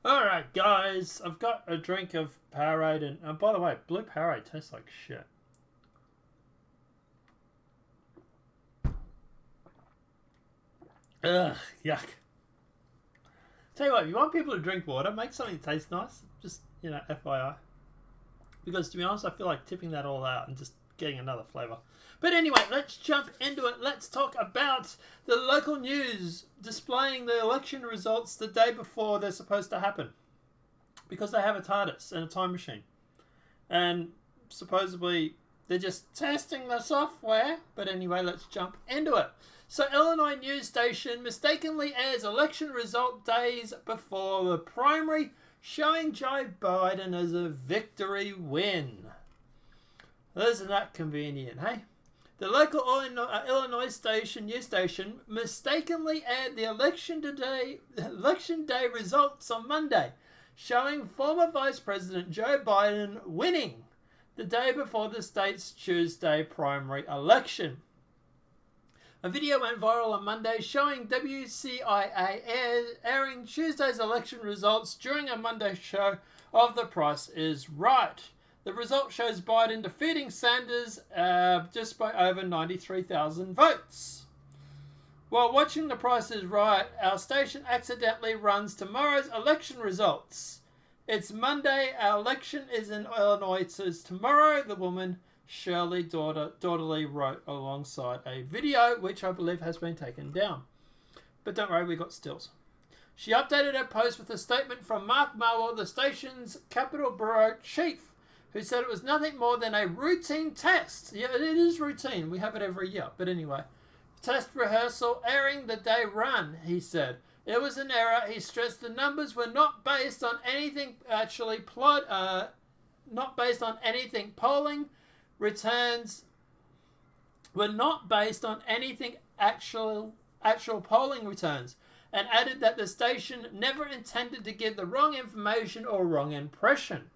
Alright, guys, I've got a drink of Powerade, and by the way, blue Powerade tastes like shit. Ugh, yuck. Tell you what, if you want people to drink water, make something that tastes nice. Just, FYI. Because to be honest, I feel like tipping that all out and just getting another flavour. But anyway, let's jump into it. Let's talk about the local news displaying the election results the day before they're supposed to happen. Because they have a TARDIS and a time machine. And supposedly they're just testing the software. But anyway, let's jump into it. So Illinois news station mistakenly airs election result days before the primary, showing Joe Biden as a victory win. Isn't that convenient, hey? The local Illinois news station mistakenly aired the election day results on Monday, showing former Vice President Joe Biden winning the day before the state's Tuesday primary election. A video went viral on Monday showing WCIA airing Tuesday's election results during a Monday show of The Price is Right. The result shows Biden defeating Sanders just by over 93,000 votes. While watching The Price is Right, our station accidentally runs tomorrow's election results. It's Monday, our election is in Illinois, it says tomorrow, the woman Shirley Daughterly wrote alongside a video, which I believe has been taken down. But don't worry, we got stills. She updated her post with a statement from Mark Marwell, the station's Capitol Bureau chief, who said it was nothing more than a routine test. Yeah, it is routine. We have it every year. But anyway, test rehearsal airing the day run, he said. It was an error. He stressed the numbers were not based on anything polling returns were not based on anything actual polling returns, and added that the station never intended to give the wrong information or wrong impression.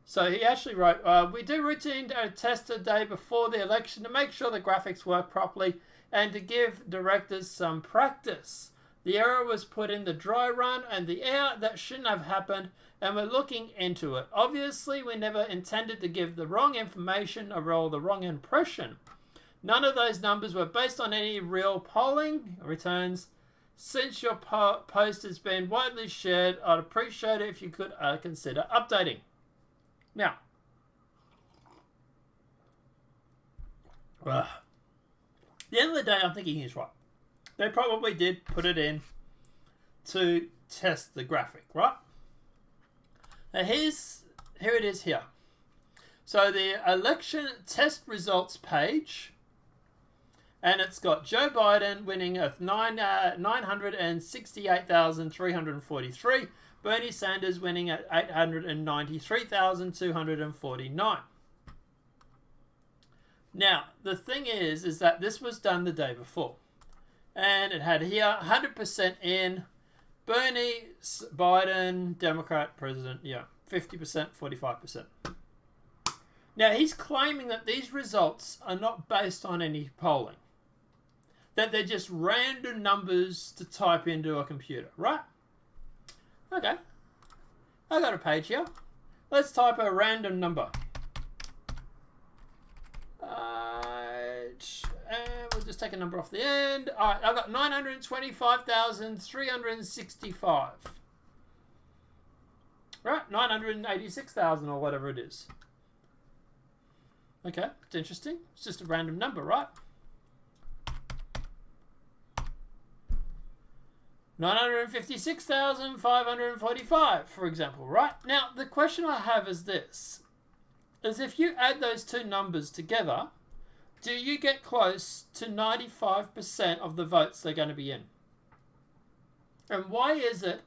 So he actually wrote, we do routine test a day before the election to make sure the graphics work properly and to give directors some practice. The error was put in the dry run and the air that shouldn't have happened, and we're looking into it. Obviously, we never intended to give the wrong information or the wrong impression. None of those numbers were based on any real polling returns. Since your post has been widely shared, I'd appreciate it if you could consider updating. Now, at the end of the day, I'm thinking he's right. They probably did put it in to test the graphic, right? Now here it is here. So the election test results page, and it's got Joe Biden winning at 968,343, Bernie Sanders winning at 893,249. Now, the thing is that this was done the day before. And it had here 100% in Bernie, Biden, Democrat, President, 50%, 45%. Now, he's claiming that these results are not based on any polling. That they're just random numbers to type into a computer, right? Okay. I got a page here. Let's type a random number. And we'll just take a number off the end. All right, I've got 925,365. Right, 986,000 or whatever it is. Okay, it's interesting. It's just a random number, right? 956,545, for example, right? Now, the question I have is this. Is if you add those two numbers together, do you get close to 95% of the votes they're going to be in? And why is it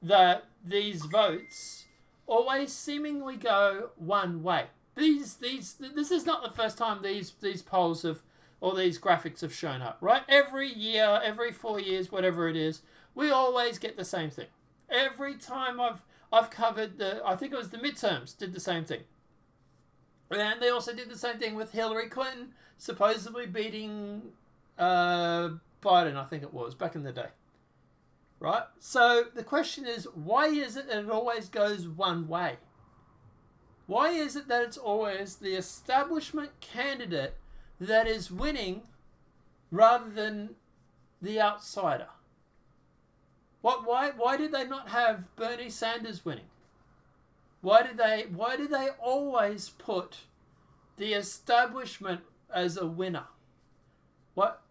that these votes always seemingly go one way? This is not the first time these polls have, or these graphics have shown up, right? Every year, every 4 years, whatever it is, we always get the same thing. Every time I've covered I think it was the midterms, did the same thing. And they also did the same thing with Hillary Clinton, supposedly beating Biden, I think it was, back in the day. right? So the question is, why is it that it always goes one way? Why is it that it's always the establishment candidate that is winning rather than the outsider? Why did they not have Bernie Sanders winning? Why do they always put the establishment as a winner? What?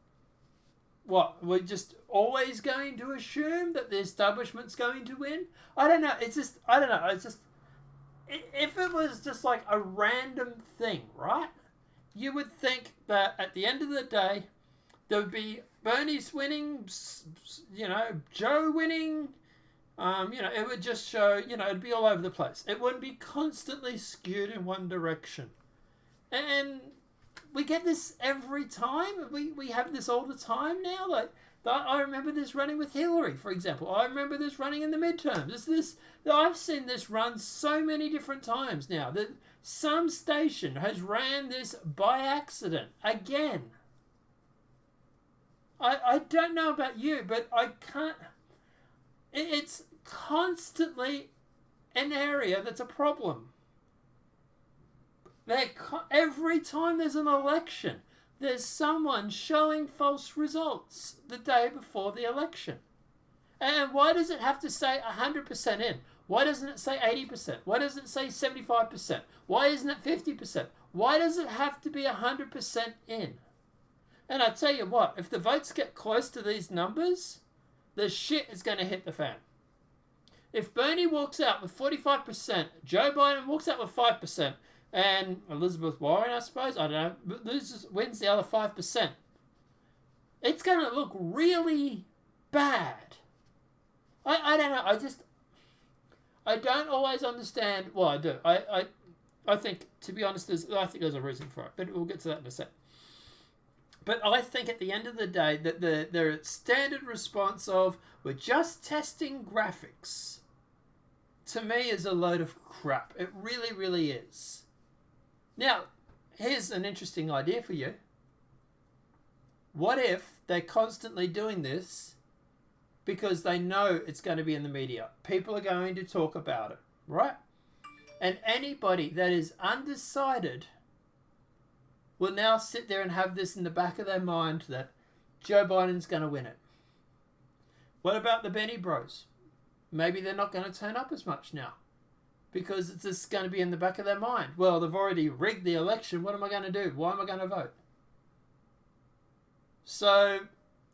We're just always going to assume that the establishment's going to win? I don't know. If it was just like a random thing, right? You would think that at the end of the day, there would be Bernie's winning, Joe winning. It would just show, it'd be all over the place. It wouldn't be constantly skewed in one direction. And we get this every time. We have this all the time now. Like, I remember this running with Hillary, for example. I remember this running in the midterms. I've seen this run so many different times now that some station has ran this by accident again. I don't know about you, but I can't. It's constantly an area that's a problem. Every time there's an election, there's someone showing false results the day before the election. And why does it have to say 100% in? Why doesn't it say 80%? Why doesn't it say 75%? Why isn't it 50%? Why does it have to be 100% in? And I tell you what, if the votes get close to these numbers, the shit is going to hit the fan. If Bernie walks out with 45%, Joe Biden walks out with 5%, and Elizabeth Warren, I suppose, I don't know, wins the other 5%, it's going to look really bad. I don't know. I don't always understand. Well, I do. I think, to be honest, I think there's a reason for it, but we'll get to that in a sec. But I think at the end of the day that the standard response of we're just testing graphics, to me, is a load of crap. It really, really is. Now, here's an interesting idea for you. What if they're constantly doing this because they know it's going to be in the media? People are going to talk about it, right? And anybody that is undecided will now sit there and have this in the back of their mind that Joe Biden's going to win it. What about the Benny Bros? Maybe they're not going to turn up as much now because it's just going to be in the back of their mind. Well, they've already rigged the election. What am I going to do? Why am I going to vote? So,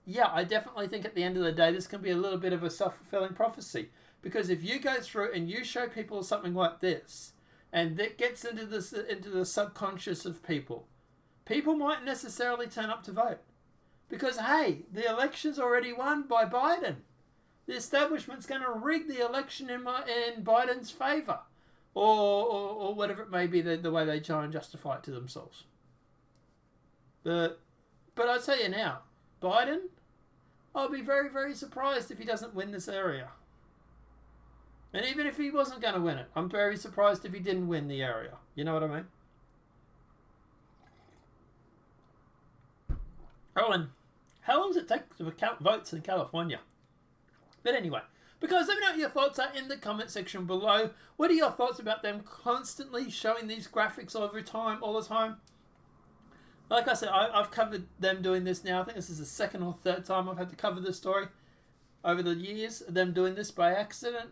yeah, I definitely think at the end of the day, this can be a little bit of a self-fulfilling prophecy. Because if you go through and you show people something like this, and that gets into the subconscious of people, people might necessarily turn up to vote. Because, hey, the election's already won by Biden. The establishment's going to rig the election in Biden's favour. Or whatever it may be, the way they try and justify it to themselves. But I'll tell you now, Biden, I'll be very, very surprised if he doesn't win this area. And even if he wasn't going to win it, I'm very surprised if he didn't win the area. You know what I mean? Oh, and how long does it take to count votes in California? But anyway, because let me know what your thoughts are in the comment section below. What are your thoughts about them constantly showing these graphics all the time? Like I said, I've covered them doing this now. I think this is the second or third time I've had to cover this story over the years, them doing this by accident.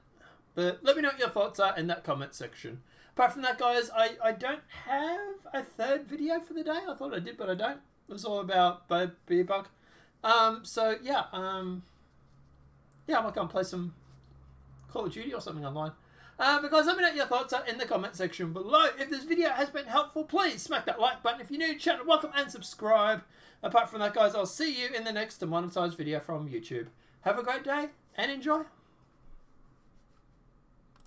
But let me know what your thoughts are in that comment section. Apart from that, guys, I don't have a third video for the day. I thought I did, but I don't. It was all about Beer Bug. So, yeah. I might go and play some Call of Duty or something online. Because let me know what your thoughts are in the comment section below. If this video has been helpful, please smack that like button. If you're new to the channel, welcome and subscribe. Apart from that, guys, I'll see you in the next demonetized video from YouTube. Have a great day and enjoy.